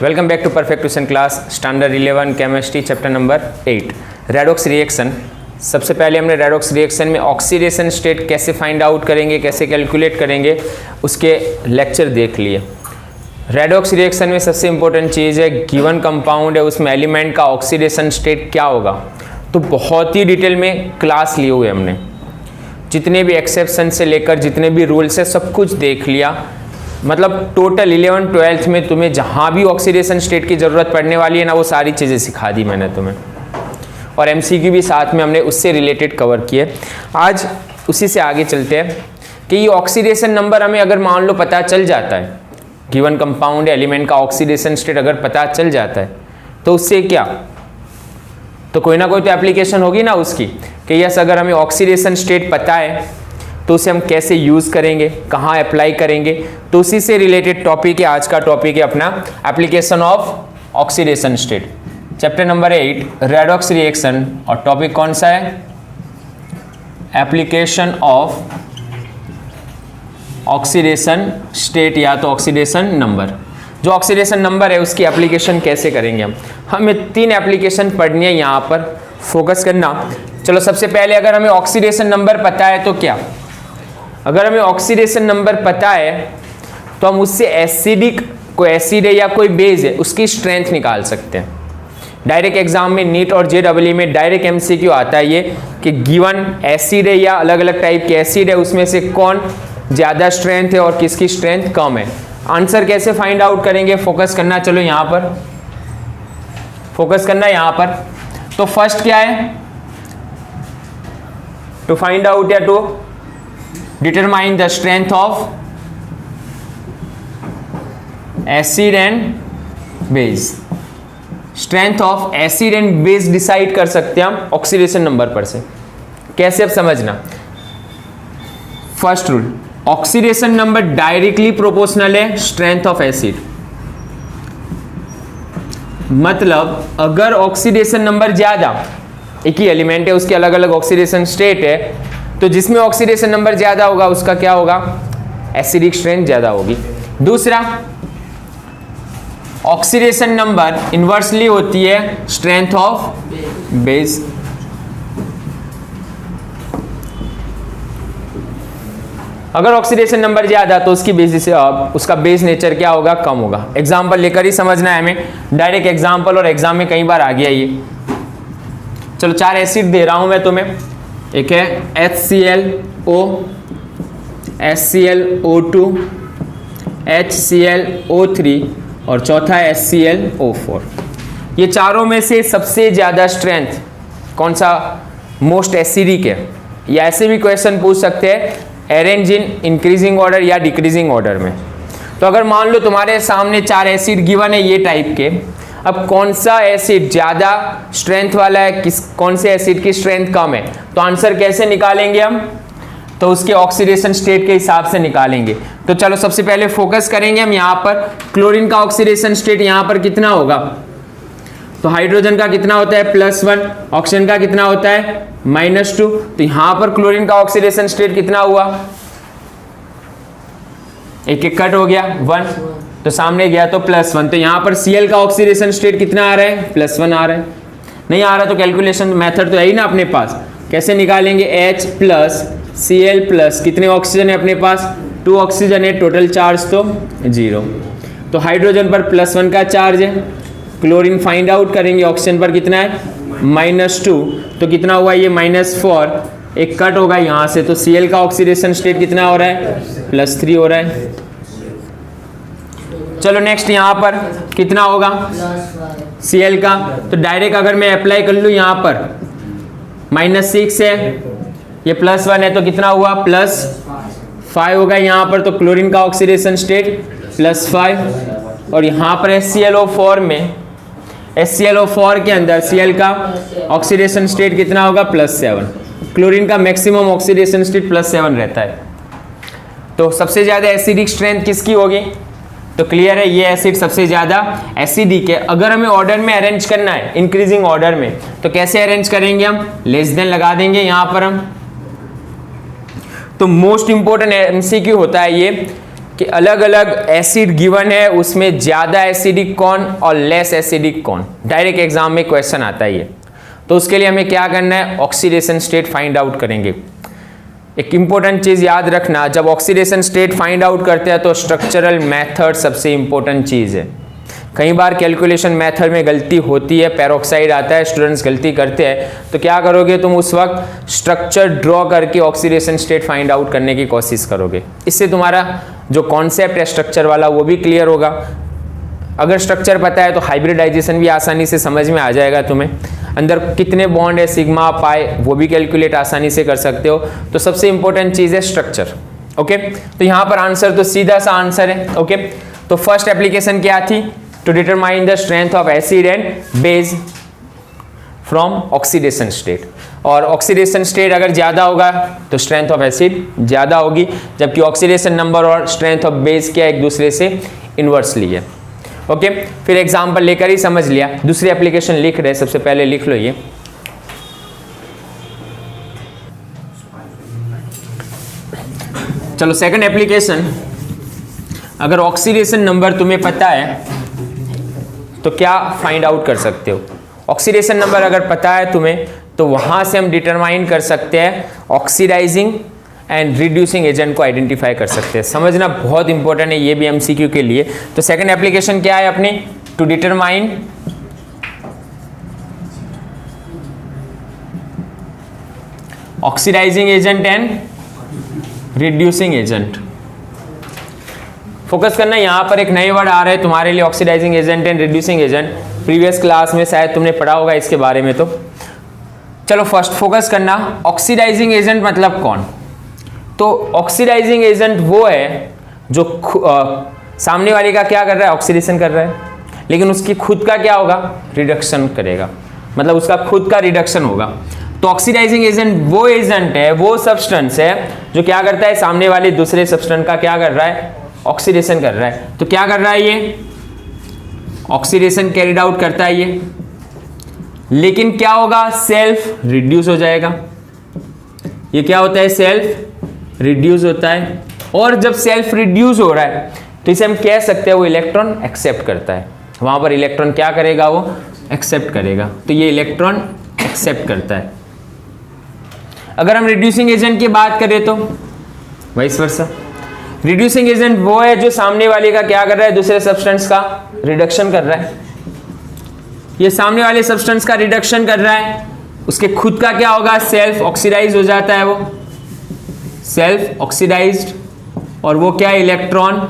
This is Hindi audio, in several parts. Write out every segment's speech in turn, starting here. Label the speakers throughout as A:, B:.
A: Welcome back to perfect question class standard 11 chemistry chapter number 8 redox reaction. सबसे पहले हमने रेडॉक्स रिएक्शन में ऑक्सीडेशन स्टेट कैसे फाइंड आउट करेंगे, कैसे कैलकुलेट करेंगे, उसके लेक्चर देख लिए। रेडॉक्स रिएक्शन में सबसे इंपॉर्टेंट चीज़ है गिवन कंपाउंड है उसमें एलिमेंट का ऑक्सीडेशन स्टेट क्या होगा, तो बहुत ही डिटेल में क्लास लिए हुए हमने, जितने भी एक्सेप्शन से लेकर जितने भी रूल्स है सब कुछ देख लिया। मतलब टोटल 11-12 में तुम्हें जहाँ भी ऑक्सीडेशन स्टेट की ज़रूरत पड़ने वाली है ना, वो सारी चीज़ें सिखा दी मैंने तुम्हें, और एमसीक्यू भी साथ में हमने उससे रिलेटेड कवर किए। आज उसी से आगे चलते हैं कि ये ऑक्सीडेशन नंबर हमें अगर मान लो पता चल जाता है, गिवन कंपाउंड एलिमेंट का ऑक्सीडेशन स्टेट अगर पता चल जाता है, तो उससे क्या, तो कोई ना कोई तो एप्लीकेशन होगी ना उसकी कि यस अगर हमें ऑक्सीडेशन स्टेट पता है तो उसे हम कैसे यूज़ करेंगे, कहाँ अप्लाई करेंगे, तो उसी से रिलेटेड टॉपिक है आज का। टॉपिक है अपना application of oxidation state, chapter number 8 redox reaction, और टॉपिक कौन सा है, एप्लीकेशन ऑफ ऑक्सीडेशन स्टेट या तो ऑक्सीडेशन नंबर। जो ऑक्सीडेशन नंबर है उसकी एप्लीकेशन कैसे करेंगे हम, हमें 3 एप्लीकेशन पढ़नी है, यहाँ पर फोकस करना। चलो सबसे पहले अगर हमें ऑक्सीडेशन नंबर पता है तो क्या, अगर हमें ऑक्सीडेशन नंबर पता है तो हम उससे एसिडिक, कोई एसिड है या कोई बेस है, उसकी स्ट्रेंथ निकाल सकते हैं। डायरेक्ट एग्जाम में नीट और जेडब्ल्यू में डायरेक्ट एमसीक्यू आता है ये कि गिवन एसिड है या अलग अलग टाइप के एसिड है, उसमें से कौन ज़्यादा स्ट्रेंथ है और किसकी स्ट्रेंथ कम है। आंसर कैसे फाइंड आउट करेंगे, फोकस करना। चलो यहाँ पर फोकस करना, यहाँ पर तो फर्स्ट क्या है, टू फाइंड आउट या to determine the strength of acid and base. Strength of acid and base decide कर सकते हैं हम ऑक्सीडेशन नंबर पर से। कैसे, अब समझना। First rule, oxidation number directly proportional है स्ट्रेंथ ऑफ एसिड। मतलब अगर ऑक्सीडेशन नंबर ज्यादा, एक ही एलिमेंट है उसके अलग अलग ऑक्सीडेशन स्टेट है, तो जिसमें ऑक्सीडेशन नंबर ज्यादा होगा उसका क्या होगा, एसिडिक स्ट्रेंथ ज्यादा होगी। दूसरा, ऑक्सीडेशन नंबर इनवर्सली होती है स्ट्रेंथ ऑफ बेस। अगर ऑक्सीडेशन नंबर ज्यादा तो उसकी बेसिस से उसका बेस नेचर क्या होगा, कम होगा। एग्जांपल लेकर ही समझना है हमें, डायरेक्ट एग्जांपल, और एग्जाम में कई बार आ गया ये। चलो 4 एसिड दे रहा हूं मैं तुम्हें, एक है HClO, HClO2, HClO3 और चौथा है HClO4। ये चारों में से सबसे ज्यादा स्ट्रेंथ कौन सा, मोस्ट एसिडिक है। या ऐसे भी क्वेश्चन पूछ सकते हैं अरेंज इन इंक्रीजिंग ऑर्डर या डिक्रीजिंग ऑर्डर में। तो अगर मान लो तुम्हारे सामने 4 एसिड गिवन है ये टाइप के, अब कौन सा एसिड ज्यादा स्ट्रेंथ वाला है, किस कौन से एसिड की स्ट्रेंथ कम है, तो आंसर कैसे निकालेंगे हम, तो उसके ऑक्सीडेशन स्टेट के हिसाब से निकालेंगे। तो चलो सबसे पहले फोकस करेंगे हम यहाँ पर, क्लोरीन का ऑक्सीडेशन स्टेट यहाँ पर कितना होगा, तो हाइड्रोजन का कितना होता है +1, ऑक्सीजन का कितना होता है -2, तो यहाँ पर क्लोरीन का ऑक्सीडेशन स्टेट कितना हुआ, एक कट हो गया 1, तो सामने गया तो +1, तो यहाँ पर Cl का ऑक्सीडेशन स्टेट कितना आ रहा है, +1 आ रहा है। नहीं आ रहा तो कैलकुलेशन मेथड तो है ही ना अपने पास, कैसे निकालेंगे, H + Cl+, कितने ऑक्सीजन है अपने पास, 2 ऑक्सीजन है, टोटल चार्ज तो 0, तो हाइड्रोजन पर +1 का चार्ज है। क्लोरीन फाइंड आउट करेंगे, ऑक्सीजन पर कितना है -2, तो कितना हुआ ये -4, एक कट होगा यहाँ से, तो Cl का ऑक्सीडेशन स्टेट कितना हो रहा है, +3 हो रहा है। चलो नेक्स्ट यहाँ पर कितना होगा Cl का, तो डायरेक्ट अगर मैं अप्लाई कर लूँ यहाँ पर -6 है, ये +1 है, तो कितना हुआ +5 होगा यहाँ पर, तो क्लोरीन का ऑक्सीडेशन स्टेट +5, और यहाँ पर HClO4 में, HClO4 के अंदर Cl का ऑक्सीडेशन स्टेट कितना होगा +7, क्लोरीन का मैक्सिमम ऑक्सीडेशन स्टेट +7 रहता है। तो सबसे ज़्यादा एसिडिक स्ट्रेंथ किसकी होगी, तो क्लियर है ये एसिड सबसे ज़्यादा एसिडिक है। अगर हमें ऑर्डर में अरेंज करना है, इंक्रीजिंग ऑर्डर में, तो कैसे अरेंज करेंगे हम, लेस देन लगा देंगे यहाँ पर हम। तो मोस्ट इंपॉर्टेंट एमसीक्यू होता है ये कि अलग अलग एसिड गिवन है, उसमें ज्यादा एसिडिक कौन और लेस एसिडिक कौन, डायरेक्ट एग्जाम में क्वेश्चन आता है ये। तो उसके लिए हमें क्या करना है, ऑक्सीडेशन स्टेट फाइंड आउट करेंगे। एक इंपॉर्टेंट चीज याद रखना, जब ऑक्सीडेशन स्टेट फाइंड आउट करते हैं तो स्ट्रक्चरल मेथड सबसे इंपॉर्टेंट चीज है। कई बार कैलकुलेशन मेथड में गलती होती है, पेरोक्साइड आता है, स्टूडेंट्स गलती करते हैं, तो क्या करोगे तुम उस वक्त स्ट्रक्चर ड्रॉ करके ऑक्सीडेशन स्टेट फाइंड आउट करने की कोशिश करोगे। इससे तुम्हारा जो कॉन्सेप्ट है स्ट्रक्चर वाला वो भी क्लियर होगा। अगर स्ट्रक्चर पता है तो हाइब्रिडाइजेशन भी आसानी से समझ में आ जाएगा तुम्हें। अंदर कितने बॉन्ड है, सिग्मा पाई, वो भी कैलकुलेट आसानी से कर सकते हो। तो सबसे इंपॉर्टेंट चीज है स्ट्रक्चर। ओके, तो यहां पर आंसर तो सीधा सा आंसर है। ओके, तो फर्स्ट एप्लीकेशन क्या थी, to determine the strength of acid and base from oxidation state. और ऑक्सीडेशन स्टेट अगर ज्यादा होगा तो स्ट्रेंथ ऑफ एसिड ज्यादा होगी, जबकि ऑक्सीडेशन नंबर और स्ट्रेंथ ऑफ बेस क्या एक दूसरे से इनवर्सली है। ओके, फिर एग्जांपल लेकर ही समझ लिया। दूसरी एप्लीकेशन लिख रहे, सबसे पहले लिख लो ये। चलो सेकंड एप्लीकेशन, अगर ऑक्सीडेशन नंबर तुम्हें पता है तो क्या फाइंड आउट कर सकते हो। ऑक्सीडेशन नंबर अगर पता है तुम्हें तो वहां से हम डिटरमाइन कर सकते हैं ऑक्सीडाइजिंग एंड रिड्यूसिंग एजेंट को आइडेंटिफाई कर सकते हैं। समझना बहुत इंपॉर्टेंट है ये भी एमसीक्यू के लिए। तो सेकंड एप्लीकेशन क्या है अपनी, to determine oxidising agent and reducing agent. Focus करना, यहां पर एक नए वर्ड आ रहे हैं तुम्हारे लिए, oxidising agent and reducing agent. Previous class में शायद तुमने पढ़ा होगा इसके बारे में। तो चलो फर्स्ट फोकस करना, ऑक्सीडाइजिंग एजेंट मतलब कौन। तो ऑक्सीडाइजिंग एजेंट वो है जो सामने वाले का क्या कर रहा है, ऑक्सीडेशन कर रहा है, लेकिन उसकी खुद का क्या होगा, रिडक्शन करेगा, मतलब उसका खुद का रिडक्शन होगा। तो ऑक्सीडाइजिंग एजेंट वो एजेंट है, वो सब्सटेंस है जो क्या करता है, सामने वाले दूसरे सब्सटेंस का क्या कर रहा है, ऑक्सीडेशन कर रहा है। तो क्या कर रहा है ये, ऑक्सीडेशन कैरिड आउट करता है ये, लेकिन क्या होगा, सेल्फ रिड्यूस हो जाएगा। ये क्या होता है, सेल्फ रिड्यूस होता है। और जब सेल्फ रिड्यूस हो रहा है तो इसे हम कह सकते हैं वो इलेक्ट्रॉन एक्सेप्ट करता है। वहां पर इलेक्ट्रॉन क्या करेगा, वो एक्सेप्ट करेगा। तो ये इलेक्ट्रॉन एक्सेप्ट करता है। अगर हम रिड्यूसिंग एजेंट की बात करें तो वाइस वर्सा, रिड्यूसिंग एजेंट वो है जो सामने वाले का क्या कर रहा है, दूसरे सब्सटेंस का रिडक्शन कर रहा है। ये सामने वाले सब्सटेंस का रिडक्शन कर रहा है, उसके खुद का क्या होगा, सेल्फ ऑक्सीडाइज हो जाता है, वो सेल्फ ऑक्सीडाइज्ड। और वो क्या है, इलेक्ट्रॉन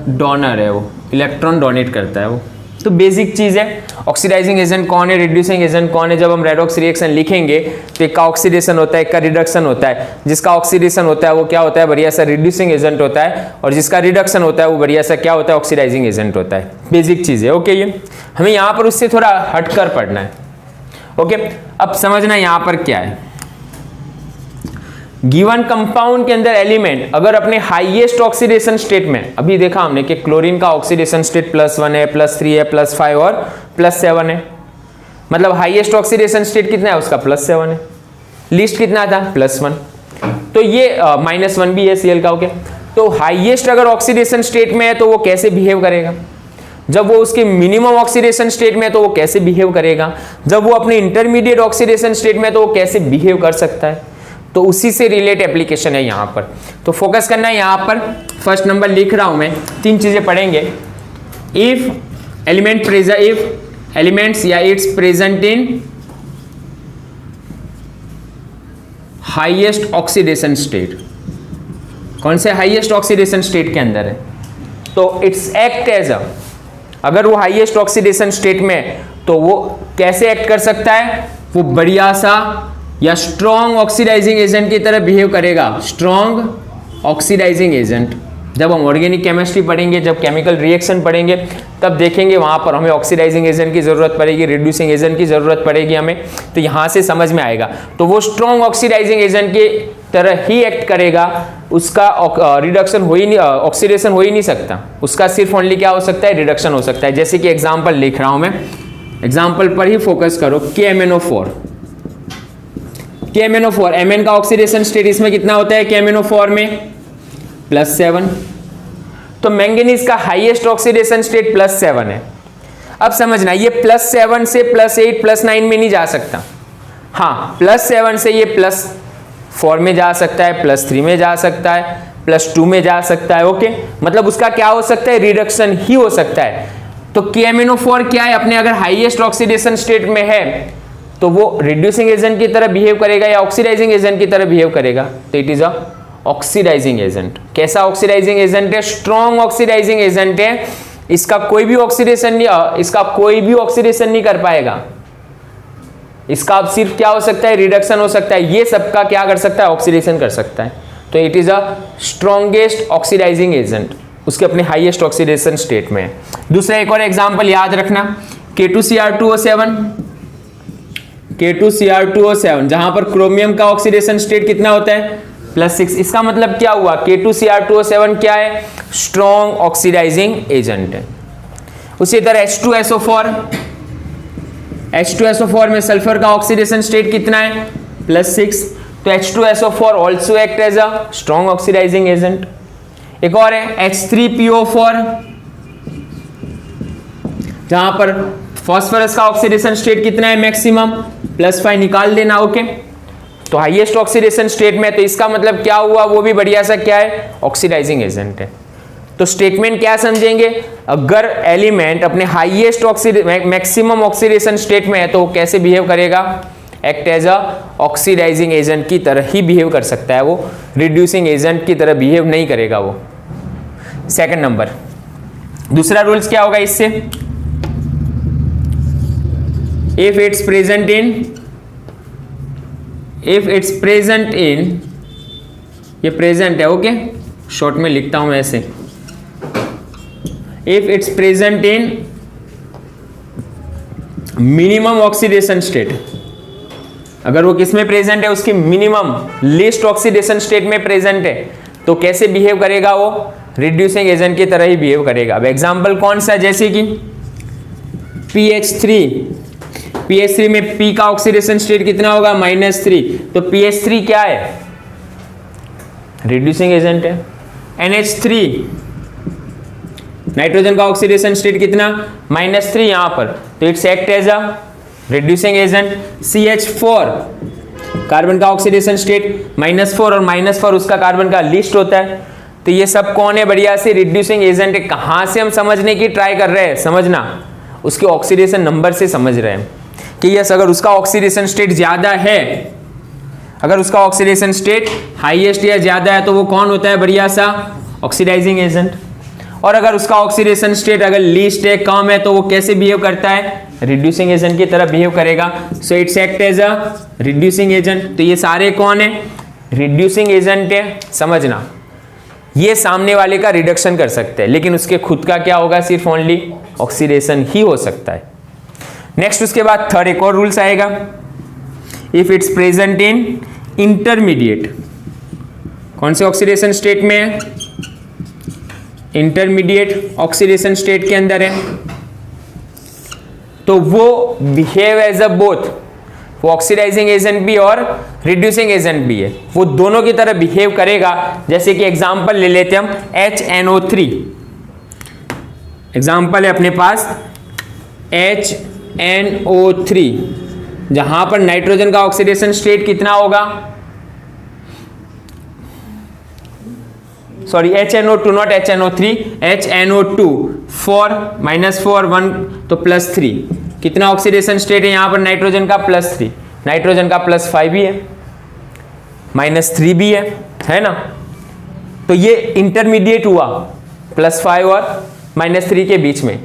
A: डोनर है, वो इलेक्ट्रॉन डोनेट करता है वो। तो बेसिक चीज है, ऑक्सीडाइजिंग एजेंट कौन है, रिड्यूसिंग एजेंट कौन है। जब हम रेडॉक्स रिएक्शन लिखेंगे तो एक का ऑक्सीडेशन होता है, एक का रिडक्शन होता है। जिसका ऑक्सीडेशन होता है वो क्या होता है, बढ़िया सा रिड्यूसिंग एजेंट होता है, और जिसका रिडक्शन होता है वो बढ़िया सा क्या होता है, ऑक्सीडाइजिंग एजेंट होता है। बेसिक चीज है। ओके, ये हमें यहाँ पर उससे थोड़ा हटकर पढ़ना है। ओके, अब समझना यहाँ पर क्या है, गिवन कंपाउंड के अंदर एलिमेंट अगर अपने हाईएस्ट ऑक्सीडेशन स्टेट में, अभी देखा हमने कि क्लोरीन का ऑक्सीडेशन स्टेट +1 है, +3 है, +5 और +7 है। मतलब हाईएस्ट ऑक्सीडेशन स्टेट कितना है उसका, +7 है। लीस्ट कितना था, +1। तो ये -1 भी है Cl का। ओके, तो हाईएस्ट अगर ऑक्सीडेशन स्टेट में है तो वो कैसे बिहेव करेगा, जब वो उसके मिनिमम ऑक्सीडेशन स्टेट में है तो वो कैसे बिहेव करेगा, जब वो अपने इंटरमीडिएट ऑक्सीडेशन स्टेट में है तो वो कैसे बिहेव कर सकता है। तो उसी से रिलेट एप्लीकेशन है यहाँ पर। तो फोकस करना है यहाँ पर। फर्स्ट नंबर लिख रहा हूं मैं, 3 चीजें पढ़ेंगे। इफ एलिमेंट्स या it's present in highest oxidation state, कौन से हाईएस्ट ऑक्सीडेशन स्टेट के अंदर है, तो इट्स एक्ट एज अ, अगर वो हाईएस्ट ऑक्सीडेशन स्टेट में है तो वो कैसे एक्ट कर सकता है, वो बढ़िया सा या स्ट्रॉन्ग ऑक्सीडाइजिंग एजेंट की तरह बिहेव करेगा। स्ट्रॉन्ग ऑक्सीडाइजिंग एजेंट, जब हम ऑर्गेनिक केमिस्ट्री पढ़ेंगे, जब केमिकल रिएक्शन पढ़ेंगे, तब देखेंगे वहां पर हमें ऑक्सीडाइजिंग एजेंट की जरूरत पड़ेगी, रिड्यूसिंग एजेंट की जरूरत पड़ेगी हमें। तो यहां से समझ में आएगा। तो वो स्ट्रॉन्ग ऑक्सीडाइजिंग एजेंट की तरह ही एक्ट करेगा, उसका रिडक्शन हो ही नहीं, ऑक्सीडेशन हो ही नहीं सकता, उसका सिर्फ ओनली क्या हो सकता है, रिडक्शन हो सकता है। जैसे कि एग्जाम्पल लिख रहा हूं मैं, एग्जाम्पल पर ही फोकस करो। KMnO4, KMnO4, Mn का ऑक्सीडेशन स्टेट इसमें कितना होता है, KMnO4 में +7, तो मैंगनीज का हाईएस्ट ऑक्सीडेशन स्टेट +7 है। अब समझना, ये +7 से +8 +9 में नहीं जा सकता। हाँ, +7 से ये +4 में जा सकता है, +3 में जा सकता है, +2 में जा सकता है। ओके, मतलब उसका क्या हो सकता है, रिडक्शन ही हो सकता है। तो KMnO4 क्या है, अपने अगर हाईएस्ट ऑक्सीडेशन स्टेट में है तो वो रिड्यूसिंग एजेंट की तरह बिहेव करेगा या ऑक्सीडाइजिंग एजेंट की तरह बिहेव करेगा, तो it is a oxidising agent. कैसा ऑक्सीडाइजिंग एजेंट है, स्ट्रॉन्ग ऑक्सीडाइजिंग एजेंट है। इसका कोई भी ऑक्सीडेशन नहीं कर पाएगा। इसका अब सिर्फ क्या हो सकता है, रिडक्शन हो सकता है। ये सबका क्या कर सकता है, ऑक्सीडेशन कर सकता है। तो it is a strongest oxidising agent, उसके अपने हाईएस्ट ऑक्सीडेशन स्टेट में है। दूसरा एक और एग्जांपल याद रखना, K2Cr2O7, जहां पर क्रोमियम का ऑक्सीडेशन स्टेट कितना होता है, +6। इसका मतलब क्या हुआ, K2Cr2O7 क्या है, स्ट्रॉन्ग ऑक्सीडाइजिंग एजेंट है। उसी तरह H2SO4 में सल्फर का ऑक्सीडेशन स्टेट कितना है, +6, तो H2SO4 also act as a strong oxidising agent. एक और है H3PO4, जहां पर फास्फोरस का ऑक्सीडेशन स्टेट कितना है, मैक्सिमम +5, निकाल देना। ओके, तो हाईएस्ट ऑक्सीडेशन स्टेट में, तो इसका मतलब क्या हुआ, वो भी बढ़िया सा क्या है, ऑक्सीडाइजिंग एजेंट है। तो स्टेटमेंट क्या समझेंगे, अगर एलिमेंट अपने हाईएस्ट मैक्सिमम ऑक्सीडेशन स्टेट में है तो वो कैसे बिहेव करेगा, act as a oxidising agent की तरह ही बिहेव कर सकता है, वो रिड्यूसिंग एजेंट की तरह बिहेव नहीं करेगा वो। सेकंड नंबर, दूसरा रूल्स क्या होगा इससे, if it's present in, ये प्रेजेंट है, ओके, शॉर्ट में लिखता हूं मैं ऐसे, if it's present in minimum oxidation state, अगर वो किस में प्रेजेंट है, उसके मिनिमम लीस्ट ऑक्सीडेशन स्टेट में प्रेजेंट है, तो कैसे बिहेव करेगा वो, रिड्यूसिंग एजेंट की तरह ही बिहेव करेगा। अब एग्जांपल कौन सा, जैसे कि PH3 में P का ऑक्सीडेशन स्टेट कितना होगा, -3, तो PH3 क्या है, रिड्यूसिंग एजेंट है। NH3 नाइट्रोजन का ऑक्सीडेशन स्टेट कितना, -3 यहां पर, तो it's act as a reducing agent. CH4 carbon का ऑक्सीडेशन स्टेट -4 और -4 उसका कार्बन का लिस्ट होता है, तो ये सब कौन है, बढ़िया से रिड्यूसिंग एजेंट है। कहां से हम समझने की ट्राई कर रहे हैं, समझना, उसके ऑक्सीडेशन नंबर से समझ रहे हैं कि यस, अगर उसका ऑक्सीडेशन स्टेट ज्यादा है, अगर उसका ऑक्सीडेशन स्टेट हाईएस्ट या ज्यादा है तो वो कौन होता है, बढ़िया सा ऑक्सीडाइजिंग एजेंट। और अगर उसका ऑक्सीडेशन स्टेट अगर लीस्ट है, कम है, तो वो कैसे बिहेव करता है, रिड्यूसिंग एजेंट की तरह बिहेव करेगा। So it's act as a reducing agent. तो ये सारे कौन है, रिड्यूसिंग एजेंट है। समझना, ये सामने वाले का रिडक्शन कर सकते हैं, लेकिन उसके खुद का क्या होगा, सिर्फ ओनली ऑक्सीडेशन ही हो सकता है। नेक्स्ट, उसके बाद थर्ड एक और रूल्स आएगा, if it's present in intermediate, कौन से ऑक्सीडेशन स्टेट में है, इंटरमीडिएट ऑक्सीडेशन स्टेट के अंदर है, तो वो बिहेव एज अ बोथ, वो ऑक्सीडाइजिंग एजेंट भी और रिड्यूसिंग एजेंट भी है, वो दोनों की तरह बिहेव करेगा। जैसे कि एग्जांपल ले लेते हम HNO3, एग्जांपल है अपने पास HNO3, जहां पर नाइट्रोजन का ऑक्सीडेशन स्टेट कितना होगा, sorry HNO2 not HNO3, HNO2 4 -4 1 तो +3, कितना ऑक्सीडेशन स्टेट है यहां पर नाइट्रोजन का, +3, नाइट्रोजन का +5 भी है, -3 भी है ना। तो ये इंटरमीडिएट हुआ +5 और -3 के बीच में।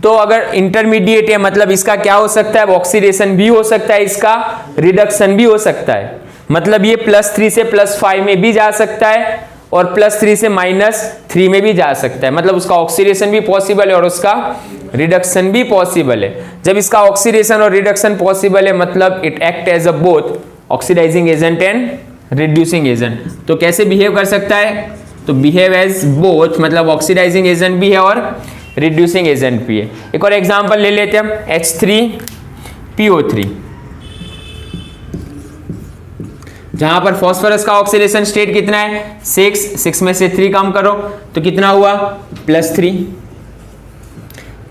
A: तो अगर इंटरमीडिएट है मतलब इसका क्या हो सकता है, ऑक्सीडेशन भी हो सकता है, इसका रिडक्शन भी हो सकता है। मतलब ये +3 से +5 में भी जा सकता है और +3 से -3 में भी जा सकता है। मतलब उसका ऑक्सीडेशन भी पॉसिबल है और उसका रिडक्शन भी पॉसिबल है। जब इसका ऑक्सीडेशन और रिडक्शन पॉसिबल है मतलब it act as a both oxidising agent and reducing agent. तो कैसे बिहेव कर सकता है, तो बिहेव एज बोथ, मतलब ऑक्सीडाइजिंग एजेंट भी है और रिड्यूसिंग एजेंट भी है। एक और एग्जांपल ले लेते हैं हम H3PO3, जहां पर फास्फोरस का ऑक्सीडेशन स्टेट कितना है 6 में से 3 कम करो तो कितना हुआ +3।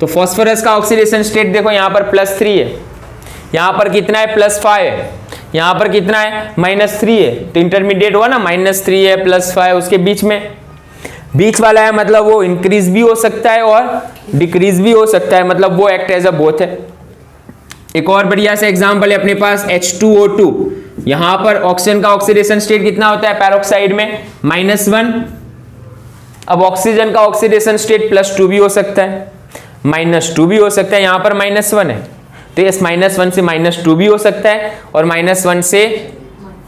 A: तो फास्फोरस का ऑक्सीडेशन स्टेट देखो यहां पर +3 है, यहां पर कितना है +5 है, यहां पर कितना है -3 है। तो इंटरमीडिएट हुआ ना, -3 है +5, उसके बीच में बीच वाला है, मतलब वो इंक्रीज भी हो सकता है और डिक्रीज भी हो सकता है, मतलब वो एक्ट एज अ बोथ है। एक और बढ़िया सा एग्जांपल है अपने पास H2O2। यहां पर ऑक्सीजन का ऑक्सीडेशन स्टेट कितना होता है पैरोक्साइड में -1। अब ऑक्सीजन का ऑक्सीडेशन स्टेट +2 भी हो सकता है, -2 भी हो सकता है, यहां पर -1 है तो इस -1 से -2 भी हो सकता है और -1 से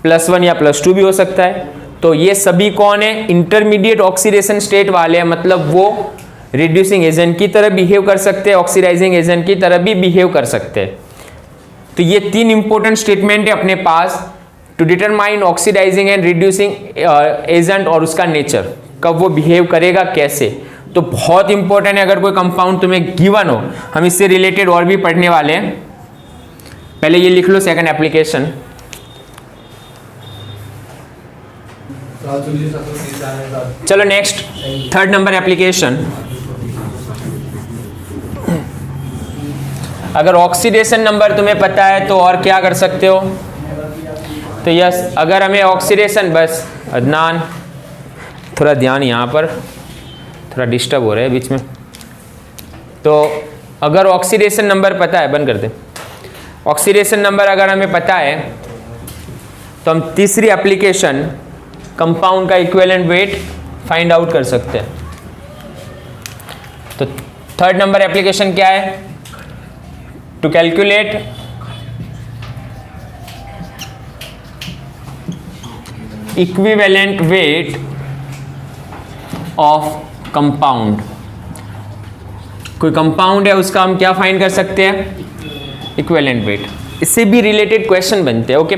A: +1 या +2 भी हो सकता है। तो ये सभी कौन है इंटरमीडिएट ऑक्सीडेशन स्टेट वाले हैं, मतलब वो रिड्यूसिंग एजेंट की तरह बिहेव कर सकते हैं, ऑक्सीडाइजिंग एजेंट की तरह भी बिहेव कर सकते हैं। तो ये 3 इंपॉर्टेंट स्टेटमेंट है अपने पास to determine oxidizing and reducing agent और उसका नेचर, कब वो बिहेव करेगा कैसे। तो बहुत इंपॉर्टेंट है, अगर कोई कंपाउंड तुम्हें गिवन हो, हम इससे रिलेटेड और भी पढ़ने वाले हैं। पहले ये लिख लो सेकंड एप्लीकेशन। चलो नेक्स्ट थर्ड नंबर एप्लीकेशन। अगर ऑक्सीडेशन नंबर तुम्हें पता है तो और क्या कर सकते हो। तो यस, अगर हमें ऑक्सीडेशन, बस अदनान थोड़ा ध्यान, यहाँ पर थोड़ा डिस्टर्ब हो रहा है बीच में। तो अगर ऑक्सीडेशन नंबर पता है, बंद कर दे। ऑक्सीडेशन नंबर अगर हमें पता है तो हम तीसरी एप्लीकेशन कंपाउंड का इक्विवेलेंट वेट फाइंड आउट कर सकते हैं। तो थर्ड नंबर एप्लीकेशन क्या है, to calculate equivalent weight of compound. कोई कंपाउंड है उसका हम क्या फाइंड कर सकते हैं, इक्विवेलेंट वेट। इससे भी रिलेटेड क्वेश्चन बनते हैं। ओके,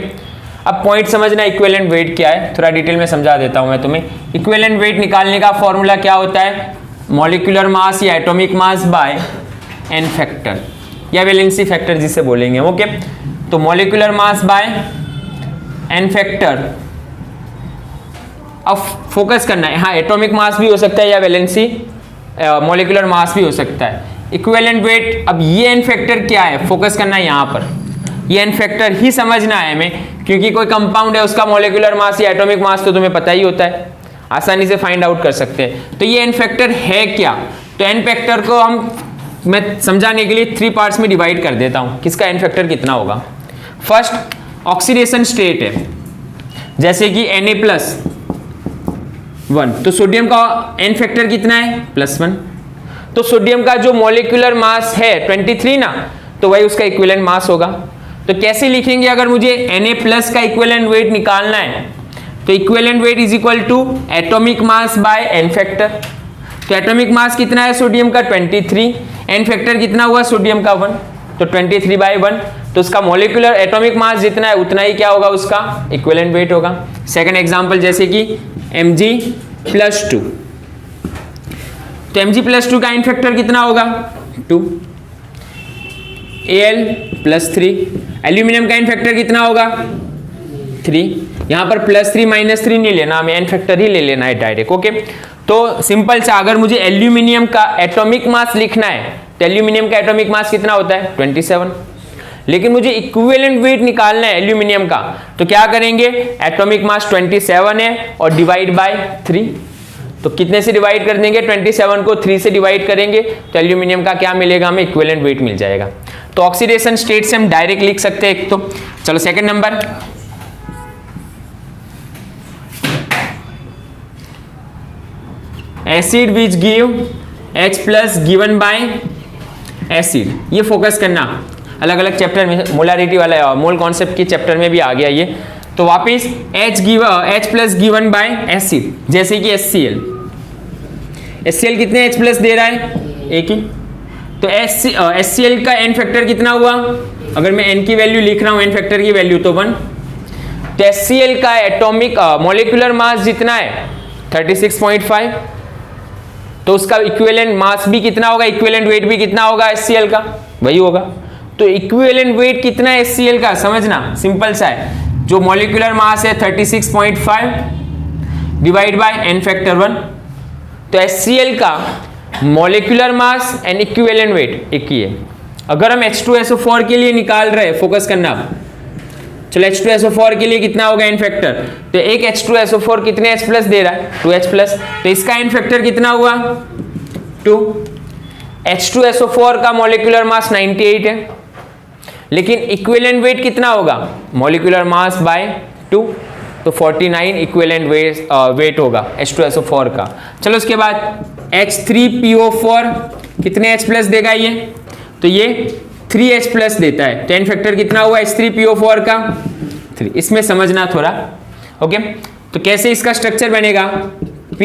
A: अब पॉइंट समझना इक्विवेलेंट वेट क्या है, थोड़ा डिटेल में समझा देता हूं मैं तुम्हें। इक्विवेलेंट वेट निकालने का फॉर्मूला क्या होता है, मॉलिक्यूलर मास या atomic mass by n factor या वैलेंसी फैक्टर जिसे बोलेंगे। ओके, तो molecular mass by n factor. अब फोकस करना है, हाँ एटॉमिक मास भी हो सकता है या वैलेंसी मॉलिक्यूलर मास भी हो सकता है। इक्विवेलेंट वेट, अब ये एन फैक्टर क्या है, फोकस करना है यहाँ पर, ये एन फैक्टर ही समझना है हमें, क्योंकि कोई कंपाउंड है उसका मॉलिक्यूलर मास या एटॉमिक मास तो तुम्हें पता ही होता है, आसानी से फाइंड आउट कर सकते हैं। तो ये एन फैक्टर है क्या, तो एन फैक्टर को मैं समझाने के लिए 3 पार्ट्स में डिवाइड कर देता हूँ, किसका एन फैक्टर कितना होगा। फर्स्ट ऑक्सीडेशन स्टेट है, जैसे कि Na+1, तो सोडियम का एन फैक्टर कितना है +1। तो सोडियम का जो मॉलिक्यूलर मास है 23 ना, तो वही उसका इक्विवेलेंट मास होगा। तो कैसे लिखेंगे, अगर मुझे Na+ का इक्विवेलेंट वेट निकालना है तो equivalent weight is equal to atomic mass by n factor. तो एटॉमिक मास कितना है सोडियम का 23, एन फैक्टर कितना हुआ सोडियम का 1, तो 23/1। तो उसका मॉलिक्यूलर एटॉमिक मास जितना है उतना ही क्या होगा, उसका इक्विवेलेंट वेट होगा। सेकंड एग्जांपल, जैसे कि Mg+2, तो Mg+2 का एन फैक्टर कितना होगा 2। Al+3, एल्यूमिनियम का एन फैक्टर कितना होगा 3। यहां पर +3 -3 नहीं लेना, हमें एन फैक्टर ही ले लेना है डायरेक्ट। ओके, तो सिंपल सा, अगर मुझे एल्यूमिनियम का एटॉमिक मास लिखना है तो एल्यूमिनियम का एटॉमिक मास कितना होता है 27, लेकिन मुझे इक्विवेलेंट वेट निकालना है एल्यूमिनियम का, तो क्या करेंगे, एटॉमिक मास 27 है और डिवाइड बाय 3। तो कितने से डिवाइड कर देंगे, 27 को 3 से डिवाइड करेंगे तो एल्यूमिनियम का क्या मिलेगा, हमें इक्विवेलेंट वेट मिल जाएगा। तो ऑक्सीडेशन स्टेट से हम डायरेक्ट लिख सकते हैं एक तो। चलो second number, acid which give H+ given by acid, ये फोकस करना, अलग अलग चैप्टर में मोलारिटी वाला मोल कॉन्सेप्ट के चैप्टर में भी आ गया ये। तो वापिस H+ गिवन बाय एसिड, जैसे कि HCl कितने H+ दे रहा है, एक ही। तो HCl का एन फैक्टर कितना हुआ, अगर मैं एन की वैल्यू लिख रहा हूं, एन फैक्टर की वैल्यू तो 1। तो HCl का एटॉमिक मॉलिक्यूलर मास जितना है 36.5, तो उसका इक्विवेलेंट मास भी कितना होगा, इक्विवेलेंट वेट भी कितना होगा HCl का, वही होगा। तो इक्विवेलेंट वेट कितना है HCl का, समझना सिंपल सा है, जो मॉलिक्यूलर मास है 36.5 डिवाइड बाय n फैक्टर 1। तो HCl का molecular mass and equivalent weight एक ही है। अगर हम H2SO4 के लिए निकाल रहे हैं, फोकस करना, चलो H2SO4 के लिए कितना होगा n फैक्टर, तो एक H2SO4 कितने H प्लस दे रहा है, 2H प्लस, तो इसका n फैक्टर कितना हुआ 2। H2SO4 का मॉलिक्यूलर मास 98 है, लेकिन इक्विवेलेंट वेट कितना होगा, मॉलिक्यूलर मास बाय 2, तो 49 इक्विवेलेंट वेट होगा H2SO4 का। चलो उसके बाद H3PO4 कितने H प्लस देगा ये, तो ये 3H प्लस देता है, तो n फैक्टर कितना हुआ H3PO4 का 3। इसमें समझना थोड़ा, ओके। तो कैसे इसका स्ट्रक्चर बनेगा, P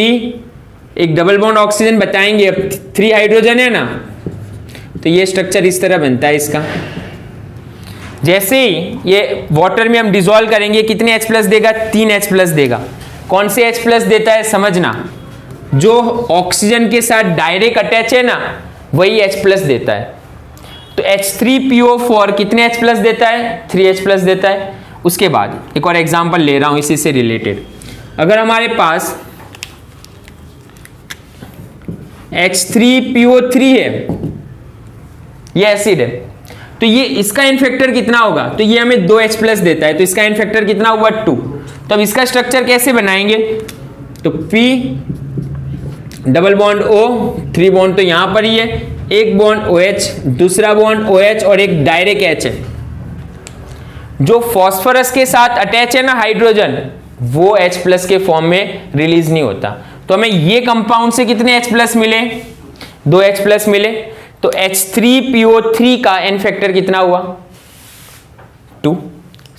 A: एक डबल बॉन्ड ऑक्सीजन बताएंगे, अब 3 हाइड्रोजन है ना, तो ये स्ट्रक्चर इस तरह बनता है इसका। जैसे ही ये वाटर में हम डिसॉल्व करेंगे कितने H प्लस देगा, 3H प्लस देगा। कौन से H प्लस देता है समझना, जो ऑक्सीजन के साथ डायरेक्ट अटैच है ना वही H प्लस देता है। तो H3PO4 कितने H प्लस देता है, 3H प्लस देता है। उसके बाद एक और एग्जांपल ले रहा हूं इसी से रिलेटेड। अगर हमारे पास H3PO3 है, ये एसिड है, तो ये इसका n फैक्टर कितना होगा, तो ये हमें 2H प्लस देता है, तो इसका n फैक्टर कितना हुआ 2। तो अब इसका स्ट्रक्चर कैसे बनाएंगे, तो P double bond O, 3 bond तो यहां पर ही है, एक बॉन्ड OH, दूसरा बॉन्ड OH और एक डायरेक्ट H है। जो फॉस्फोरस के साथ अटैच है ना हाइड्रोजन, वो H प्लस के फॉर्म में रिलीज नहीं होता। तो हमें ये कंपाउंड से कितने H प्लस मिले, 2H प्लस मिले। तो H3PO3 का n फैक्टर कितना हुआ 2।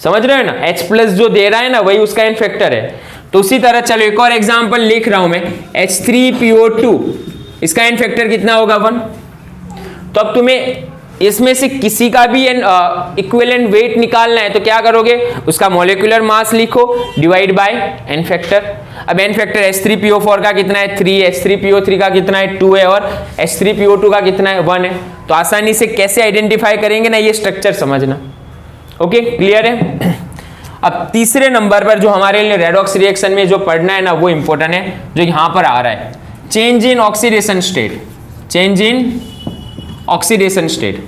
A: समझ रहे हो ना, H प्लस जो दे रहा है ना वही उसका n फैक्टर है। तो उसी तरह चलो एक और एग्जांपल लिख रहा हूं मैं, H3PO2 इसका n फैक्टर कितना होगा 1। तो अब तुम्हें इसमें से किसी का भी इक्विवेलेंट वेट निकालना है, तो क्या करोगे, उसका मॉलिक्यूलर मास लिखो डिवाइड बाय n फैक्टर। अब n फैक्टर H3PO4 का कितना है 3, H3PO3 का कितना है 2 है, और H3PO2 का कितना है 1 है। तो आसानी से कैसे आइडेंटिफाई करेंगे ना, ये स्ट्रक्चर समझना, ओके, क्लियर है। अब तीसरे नंबर पर जो हमारे लिए रेडॉक्स रिएक्शन में जो पढ़ना है ना वो इंपॉर्टेंट है, जो यहां पर आ रहा है, change in oxidation state. Change in oxidation state,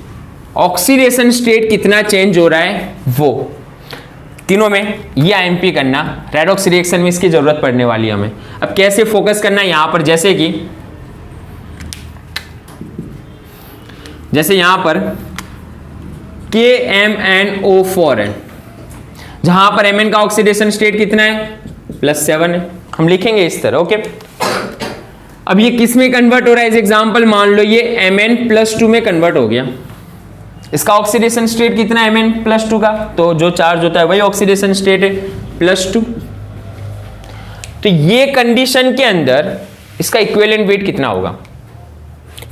A: oxidation state कितना चेंज हो रहा है वो तीनों में, ये आईएमपी करना। रेडॉक्स रिएक्शन में इसकी जरूरत पड़ने वाली है हमें। अब कैसे फोकस करना है यहां पर, जैसे यहां पर KMnO4 है, जहां पर Mn का ऑक्सीडेशन स्टेट कितना है +7 है, हम लिखेंगे इस तरह, ओके। अब ये किस में कन्वर्ट हो रहा है, इस एग्जांपल मान लो ये Mn+2 में कन्वर्ट हो गया। इसका ऑक्सीडेशन स्टेट कितना है Mn+2 का, तो जो चार्ज होता है वही ऑक्सीडेशन स्टेट है +2। तो ये कंडीशन के अंदर इसका इक्विवेलेंट वेट कितना होगा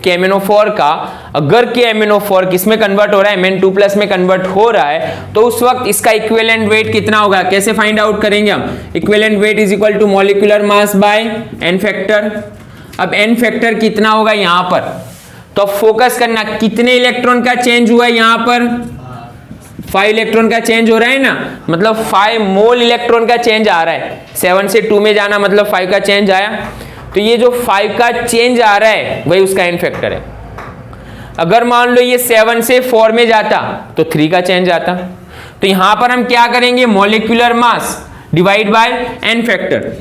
A: KMnO4 का। अगर KMnO4 किस में कन्वर्ट हो रहा है, Mn2+ में कन्वर्ट हो रहा है, तो उस वक्त इसका इक्विवेलेंट वेट कितना होगा, कैसे फाइंड आउट करेंगे हम, equivalent weight is equal to molecular mass by n factor. अब n फैक्टर कितना होगा यहां पर, तो फोकस करना कितने इलेक्ट्रॉन का चेंज हुआ है यहां पर, 5 इलेक्ट्रॉन का चेंज हो रहा है ना, मतलब 5 मोल इलेक्ट्रॉन का चेंज आ रहा है। 7 से 2 में जाना मतलब 5 का चेंज आया, तो ये जो 5 का चेंज आ रहा है वही उसका n फैक्टर है। अगर मान लो ये 7 से 4 में जाता तो 3 का चेंज आता। तो यहां पर हम क्या करेंगे, molecular mass divide by n factor.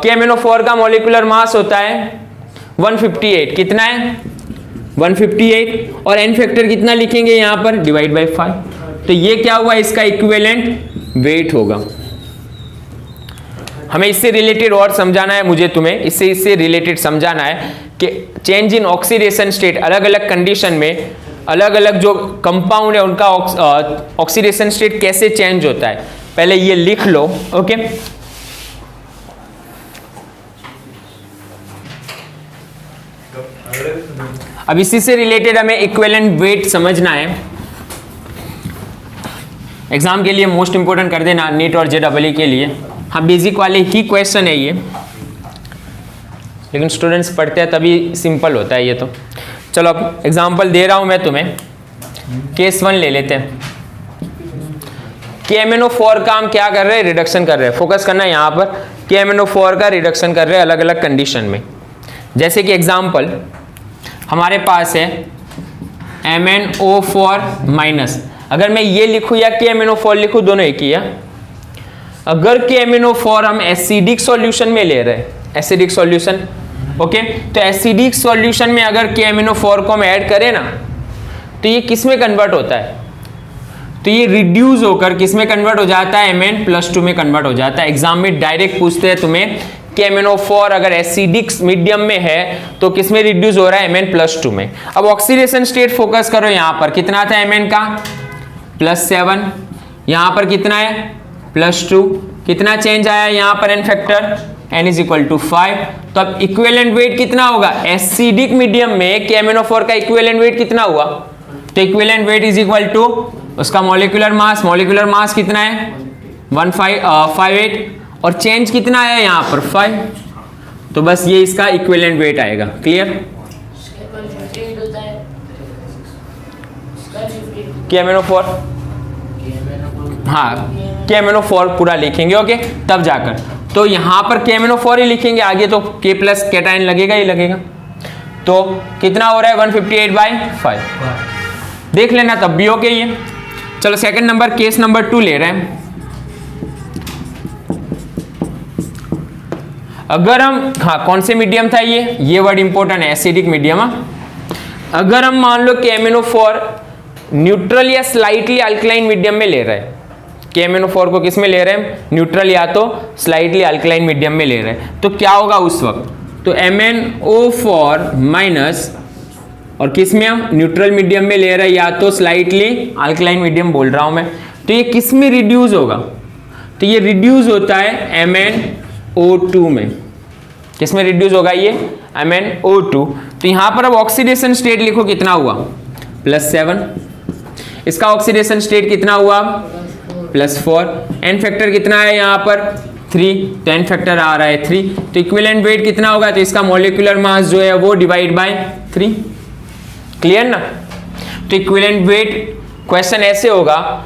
A: KMnO4 का मॉलिक्यूलर मास होता है 158, कितना है 158, और n फैक्टर कितना लिखेंगे यहां पर, डिवाइड बाय 5। तो ये क्या हुआ, इसका इक्विवेलेंट वेट होगा। हमें इससे रिलेटेड और समझाना है, मुझे तुम्हें इससे रिलेटेड समझाना है कि चेंज इन ऑक्सीडेशन स्टेट, अलग अलग कंडीशन में अलग अलग जो कंपाउंड है उनका ऑक्सीडेशन स्टेट कैसे चेंज होता है। पहले ये लिख लो, ओके। अब इसी से रिलेटेड हमें इक्विवेलेंट वेट समझना है। एग्जाम के लिए मोस्ट इंपोर्टेंट कर देना, नीट और JEE के लिए। हाँ, बेसिक वाले ही क्वेश्चन है ये, लेकिन स्टूडेंट्स पढ़ते हैं तभी सिंपल होता है ये। तो चलो अब एग्जांपल दे रहा हूं मैं तुम्हें, केस 1 ले लेते हैं। KMnO4 का हम क्या कर रहे हैं, रिडक्शन कर रहे हैं। फोकस करना है यहाँ पर, KMnO4 का रिडक्शन कर रहे हैं अलग अलग कंडीशन में। जैसे कि एग्जाम्पल हमारे पास है MnO4 माइनस, अगर मैं ये लिखूँ या KMnO4 लिखूँ दोनों एक ही है। अगर KMnO4 हम एसिडिक सॉल्यूशन में ले रहे हैं, एसिडिक सॉल्यूशन, ओके, तो एसिडिक सॉल्यूशन में अगर KMnO4 को हम ऐड करें ना, तो ये किस में कन्वर्ट होता है, तो ये रिड्यूस होकर किस में कन्वर्ट हो जाता है, Mn+2 में कन्वर्ट हो जाता है। एग्जाम में डायरेक्ट पूछते हैं तुम्हें KMnO4 अगर एसिडिक मीडियम में है तो किस में रिड्यूस हो रहा है, Mn+2 में। अब ऑक्सीडेशन स्टेट फोकस करो, यहाँ पर कितना था Mn का, +7, यहाँ पर कितना है, +2, कितना चेंज आया यहाँ पर n फैक्टर, n = 5। तो अब इक्विवेलेंट वेट कितना होगा, एसिडिक मीडियम में KMnO4 का इक्विवेलेंट वेट कितना हुआ, तो इक्विवेलेंट वेट = उसका मॉलिक्यूलर मास कितना है 158 और चेंज कितना है यहाँ पर 5, तो बस ये इसका इक्विवेलेंट वेट आएगा। क्लियर, KMnO4, हाँ KMnO4 पूरा लिखेंगे, ओके, तब जाकर तो यहाँ पर KMnO4 ही लिखेंगे, आगे तो K+ कैटायन लगेगा ही लगेगा। तो कितना हो रहा है 158/5, देख लेना तब भी ओके ये। चलो सेकंड नंबर, केस नंबर 2 ले रहे हैं। अगर हम, हाँ कौन से मीडियम था ये वर्ड इंपॉर्टेंट है, एसिडिक मीडियम। अगर हम मान लो KMnO4 न्यूट्रल या स्लाइटली अल्कलाइन मीडियम में ले रहे हैं, KMnO4 को किस में ले रहे हैं, न्यूट्रल या तो स्लाइटली अल्कलाइन मीडियम में ले रहे हैं, तो क्या होगा उस वक्त, तो MnO4 माइनस, और किस में हम न्यूट्रल मीडियम में ले रहे हैं या तो स्लाइटली अल्कलाइन मीडियम बोल रहा हूं मैं, तो ये किस में रिड्यूस होगा, तो ये रिड्यूस होता है MnO2 में। किस में रिड्यूस होगा ये, MnO2। तो यहां पर अब ऑक्सीडेशन स्टेट लिखो, कितना हुआ, +7, इसका ऑक्सीडेशन स्टेट कितना हुआ, +4, n फैक्टर कितना है यहाँ पर 3, तो n फैक्टर आ रहा है 3, तो इक्विवेलेंट वेट कितना होगा, तो इसका मॉलिक्यूलर मास जो है वो /3। क्लियर ना, तो इक्विवेलेंट वेट क्वेश्चन ऐसे होगा,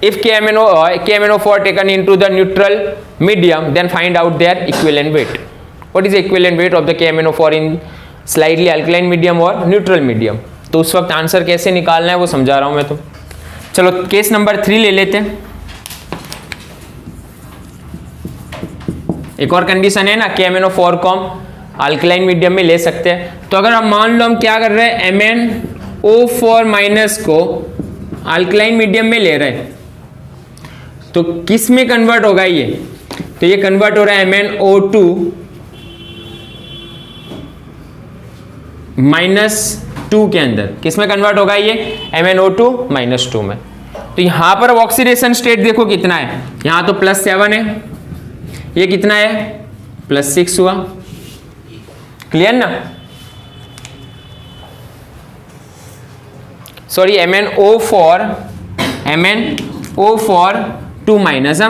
A: if KMnO4 taken into the neutral medium then find out their equivalent weight. What is the equivalent weight of the KMnO4 in slightly alkaline medium और न्यूट्रल मीडियम, तो उस वक्त आंसर कैसे निकालना है वो समझा रहा हूं मैं। तो चलो केस नंबर 3 ले लेते हैं। एक और कंडीशन है ना, KMnO4 को हम अल्कलाइन मीडियम में ले सकते हैं। तो अगर हम मान लो हम क्या कर रहे हैं, MnO4 माइनस को अल्कलाइन मीडियम में ले रहे हैं, तो किस में कन्वर्ट होगा ये, तो ये कन्वर्ट हो रहा है MnO2 -2 के अंदर। किस में कन्वर्ट होगा ये, MnO2 -2 में। तो यहां पर अब ऑक्सीडेशन स्टेट देखो कितना है, यहां तो +7 है, ये कितना है +6 हुआ। क्लियर ना, सॉरी MnO4 2 माइनस,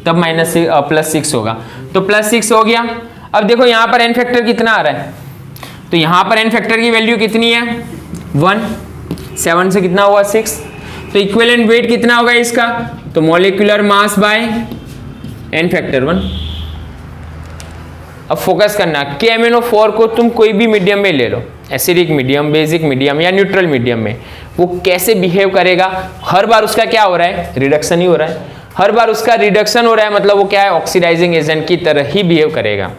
A: तब +6 होगा, तो +6 हो गया। अब देखो यहां पर n फैक्टर कितना आ रहा है, तो यहां पर n फैक्टर की वैल्यू कितनी है 1, 7 से कितना हुआ 6, तो इक्विवेलेंट वेट कितना होगा इसका, तो molecular mass by n factor 1। अब फोकस करना, KMnO4 को तुम कोई भी मीडियम में ले लो, एसिडिक मीडियम, बेसिक मीडियम या न्यूट्रल मीडियम में, वो कैसे बिहेव करेगा, हर बार उसका क्या हो रहा है, रिडक्शन ही हो रहा है। हर बार उसका रिडक्शन हो रहा है मतलब वो क्या है, ऑक्सीडाइजिंग एजेंट की तरह ही बिहेव करेगा।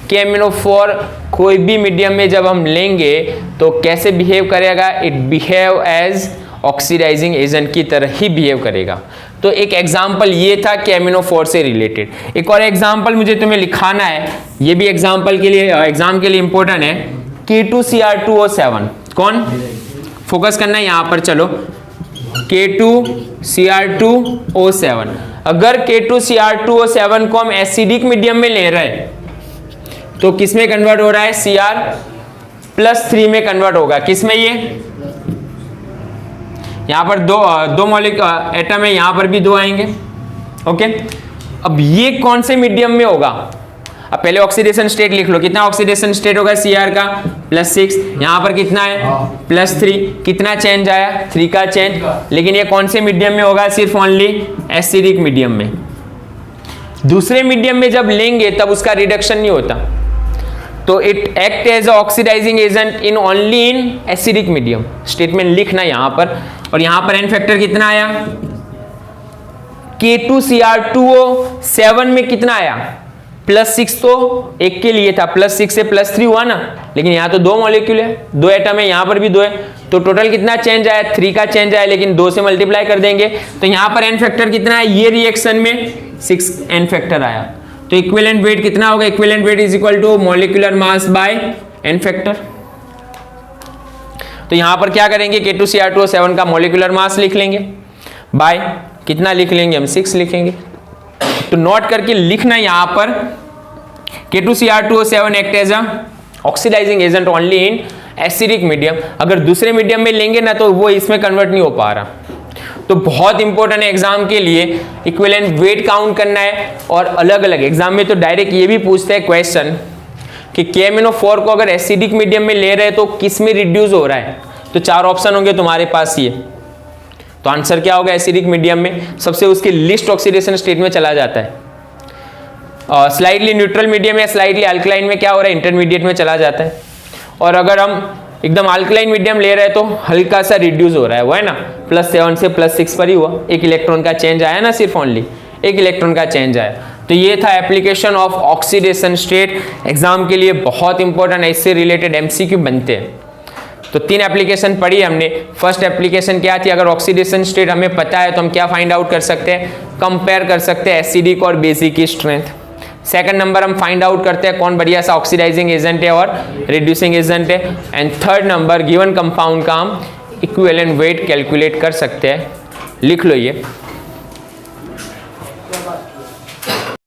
A: KMnO4 कोई भी मीडियम में जब हम लेंगे तो कैसे बिहेव करेगा, it behave as oxidizing agent की तरह ही बिहेव करेगा। तो एक एग्जाम्पल ये था KMnO4 से रिलेटेड। एक और एग्जाम्पल मुझे तुम्हें लिखाना है, ये भी एग्जाम्पल के लिए, एग्जाम के लिए इंपॉर्टेंट है, K2Cr2O7। कौन, फोकस करना है यहाँ पर, चलो K2Cr2O7। अगर K2Cr2O7 को हम एसिडिक मीडियम में ले रहे हैं तो किस में कन्वर्ट हो रहा है, Cr+3 में कन्वर्ट होगा। किस में, ये यहां पर दो मॉलिक्यूल एटम है, यहां पर भी 2 आएंगे, ओके। अब ये कौन से मीडियम में होगा, अब पहले ऑक्सीडेशन स्टेट लिख लो, कितना ऑक्सीडेशन स्टेट होगा Cr का +6, यहाँ पर कितना है +3, कितना चेंज आया 3 का चेंज, लेकिन ये कौन से मीडियम में होगा, सिर्फ ओनली एसिडिक मीडियम में। दूसरे मीडियम में जब लेंगे तब उसका रिडक्शन नहीं होता, तो it act as oxidizing agent in only in acidic medium. Statement लिखना यहां पर, और यहां पर एन फैक्टर कितना आया K2Cr2O 7 में कितना आया +6, तो एक के लिए था, +6 से +3 हुआ ना, लेकिन यहाँ तो 2 मॉलिक्यूल है, 2 एटम है, यहाँ पर भी 2 है, तो टोटल कितना चेंज आया 3 का चेंज आया, लेकिन 2 से मल्टीप्लाई कर देंगे तो यहाँ पर एन फैक्टर कितना है, ये रिएक्शन में 6 एन फैक्टर आया। तो इक्विवेलेंट वेट कितना होगा, equivalent weight is equal to molecular mass by n factor. तो यहाँ पर क्या करेंगे, K2Cr2O 7 का मॉलिक्यूलर मास लिख लेंगे, बाय कितना लिख लेंगे हम 6 लिखेंगे। तो नोट करके लिखना यहाँ पर K2Cr2O 7 act as oxidizing agent only in acidic medium. अगर दूसरे मीडियम में लेंगे ना तो वो इसमें कन्वर्ट नहीं हो पा रहा। तो बहुत इंपॉर्टेंट है एग्जाम के लिए, इक्विवेलेंट वेट काउंट करना है। और अलग अलग एग्जाम में तो डायरेक्ट ये भी पूछते हैं क्वेश्चन कि KMnO4 को अगर एसिडिक मीडियम में ले रहे हैं तो किस में रिड्यूस हो रहा है, तो 4 ऑप्शन होंगे तुम्हारे पास ये, तो आंसर क्या होगा, एसिडिक मीडियम में सबसे उसकी लिस्ट ऑक्सीडेशन स्टेट में चला जाता है। स्लाइटली न्यूट्रल मीडियम या स्लाइटली अल्कलाइन में क्या हो रहा है, इंटरमीडिएट में चला जाता है। और अगर हम एकदम अल्कलाइन मीडियम ले रहे हैं तो हल्का सा रिड्यूस हो रहा है, वो है ना, +7 से +6 पर ही हुआ, एक इलेक्ट्रॉन का चेंज आया ना, सिर्फ ओनली एक इलेक्ट्रॉन का चेंज आया। तो ये था application of oxidation state, exam के लिए बहुत इंपॉर्टेंट, इससे रिलेटेड MCQ बनते हैं। तो 3 एप्लीकेशन पढ़ी हमने। फर्स्ट एप्लीकेशन क्या थी, अगर ऑक्सीडेशन स्टेट हमें पता है तो हम क्या फाइंड आउट कर सकते हैं, कंपेयर कर सकते हैं एसिडिक और बेसिक की स्ट्रेंथ। सेकंड नंबर हम फाइंड आउट करते हैं कौन बढ़िया सा ऑक्सीडाइजिंग एजेंट है और रिड्यूसिंग एजेंट है। And third number given compound का हम इक्विवेलेंट वेट कैलकुलेट कर सकते हैं। लिख लो ये।